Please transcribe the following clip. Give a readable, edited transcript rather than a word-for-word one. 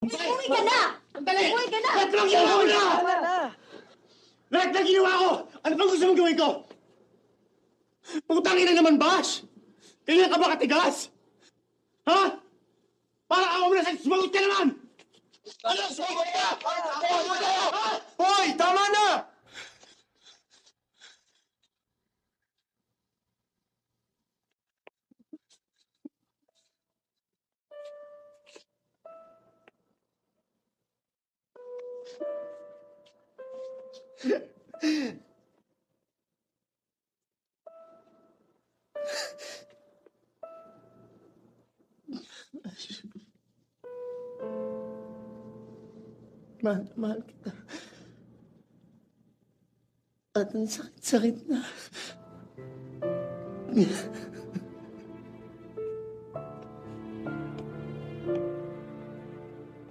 Umuwi ka na! Sandali! Umuwi ka na! Lahat ng ginawa ko na! Tama na. Lahat ng ginawa ko! Ano pang gusto mong gawin ko? Putangin na naman, Bash! Kailan ka ba katigas? Ha? Para ako mo na sa sumagot ka naman! Ano? Sumagot ka! Hoy, tama na! Mahal na mahal kita. At ang sakit-sakit na.